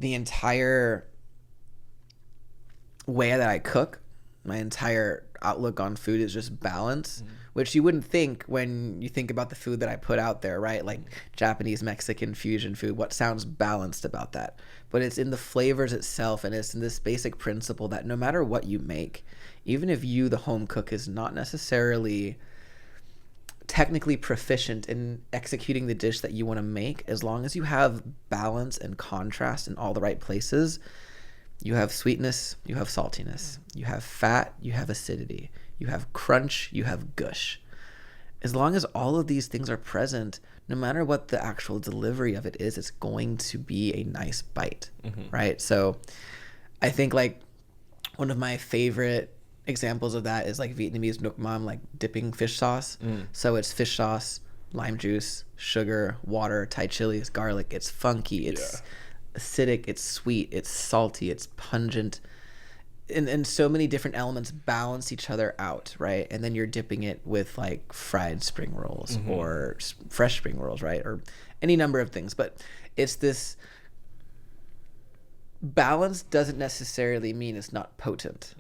the entire way that I cook, my entire outlook on food is just balance, which you wouldn't think when you think about the food that I put out there, right? Like Japanese, Mexican, fusion food. What sounds balanced about that? But it's in the flavors itself, and it's in this basic principle that no matter what you make, even if you, the home cook, is not necessarily technically proficient in executing the dish that you want to make, as long as you have balance and contrast in all the right places, you have sweetness, you have saltiness, you have fat, you have acidity, you have crunch, you have gush. As long as all of these things are present, no matter what the actual delivery of it is, it's going to be a nice bite, right? So I think like one of my favorite examples of that is like Vietnamese nuoc mam, like dipping fish sauce. So it's fish sauce, lime juice, sugar, water, Thai chilies, garlic. It's funky, it's acidic, it's sweet, it's salty, it's pungent, and so many different elements balance each other out, right? And then you're dipping it with like fried spring rolls or fresh spring rolls, right? Or any number of things. But it's this balance doesn't necessarily mean it's not potent.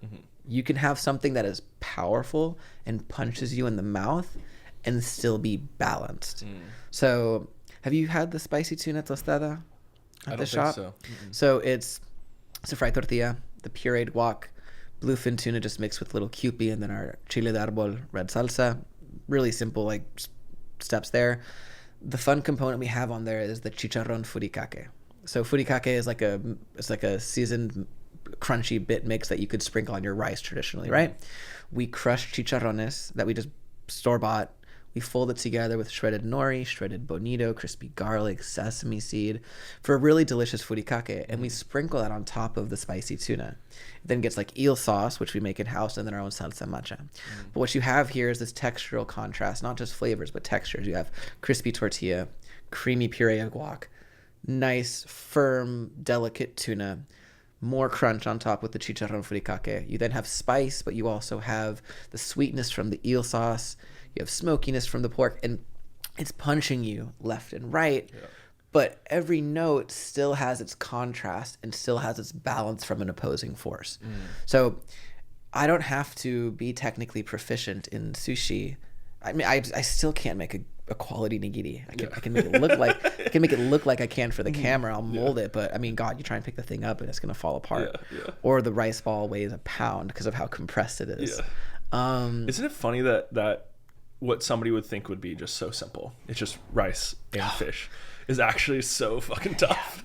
You can have something that is powerful and punches you in the mouth and still be balanced. So have you had the spicy tuna tostada at the shop? Think so. So it's a fried tortilla, the pureed guac, bluefin tuna just mixed with little Kewpie, and then our chile de árbol red salsa. Really simple like steps there. The fun component we have on there is the chicharrón furikake. So furikake is like a seasoned crunchy bit mix that you could sprinkle on your rice traditionally, right? We crush chicharrones that we just store bought. We fold it together with shredded nori, shredded bonito, crispy garlic, sesame seed for a really delicious furikake. And we sprinkle that on top of the spicy tuna. It then gets like eel sauce, which we make in-house, and then our own salsa matcha. But what you have here is this textural contrast, not just flavors, but textures. You have crispy tortilla, creamy puree of guac, nice, firm, delicate tuna, more crunch on top with the chicharrón furikake. You then have spice, but you also have the sweetness from the eel sauce. You have smokiness from the pork, and it's punching you left and right. But every note still has its contrast and still has its balance from an opposing force. So I don't have to be technically proficient in sushi. I mean, I still can't make a quality nigiri. I can make it look like I can for the camera. I'll mold it, but I mean, God, you try and pick the thing up and it's gonna fall apart. Or the rice ball weighs a pound because of how compressed it is. Isn't it funny that what somebody would think would be just so simple, it's just rice and fish, is actually so fucking tough.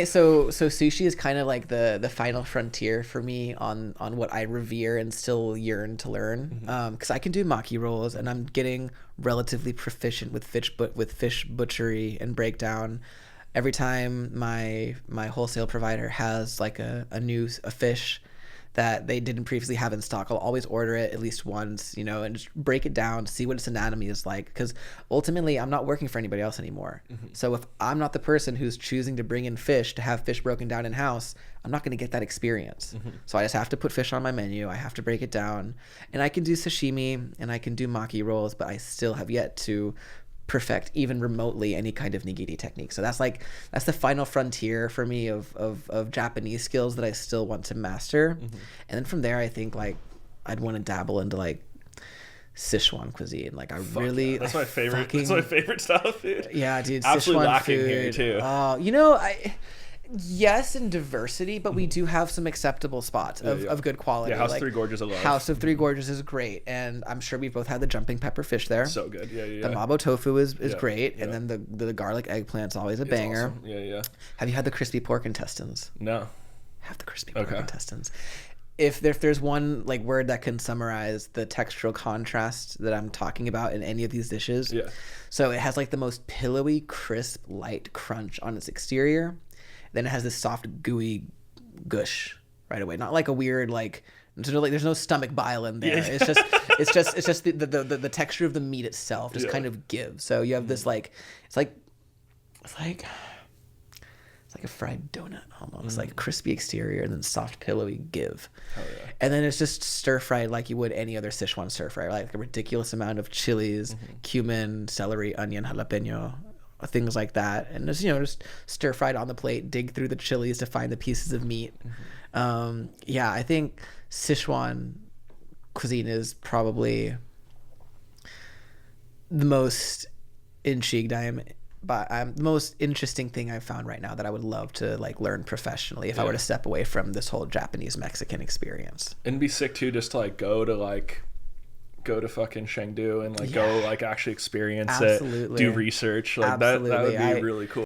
So sushi is kind of like the final frontier for me on what I revere and still yearn to learn. Because I can do maki rolls, and I'm getting relatively proficient with fish butchery and breakdown. Every time my wholesale provider has like a fish that they didn't previously have in stock, I'll always order it at least once, and just break it down, see what its anatomy is like. Because ultimately, I'm not working for anybody else anymore. So if I'm not the person who's choosing to bring in fish to have fish broken down in house, I'm not going to get that experience. So I just have to put fish on my menu. I have to break it down, and I can do sashimi and I can do maki rolls, but I still have yet to perfect even remotely any kind of nigiri technique. So that's the final frontier for me of Japanese skills that I still want to master. And then from there, I think like I'd want to dabble into like Sichuan cuisine. Like that's my favorite. That's my favorite style of food. Yeah, dude. Absolutely Sichuan lacking food. here too. Yes, in diversity, but we do have some acceptable spots of good quality. Yeah, House of Three Gorges I love. House of Three Gorges is great, and I'm sure we've both had the jumping pepper fish there. So good. Yeah. The mabo tofu is great, and then the garlic eggplant's always a banger. Awesome. Yeah. Have you had the crispy pork intestines? No. Have the crispy pork intestines. If there's one like word that can summarize the textural contrast that I'm talking about in any of these dishes, so it has like the most pillowy, crisp, light crunch on its exterior. Then it has this soft, gooey gush right away. Not like a weird there's no stomach bile in there. It's just the texture of the meat itself just kind of gives. So you have this it's like a fried donut almost, like crispy exterior and then soft, pillowy give. And then it's just stir fried like you would any other Sichuan stir fry, like a ridiculous amount of chilies, cumin, celery, onion, jalapeno, things like that, and just just stir fried on the plate, dig through the chilies to find the pieces of meat. Yeah, I think Sichuan cuisine is probably the most the most interesting thing I've found right now that I would love to like learn professionally if I were to step away from this whole Japanese Mexican experience. And be sick too, just to like go to fucking Chengdu and like go like actually experience it, do research, like that would be really cool.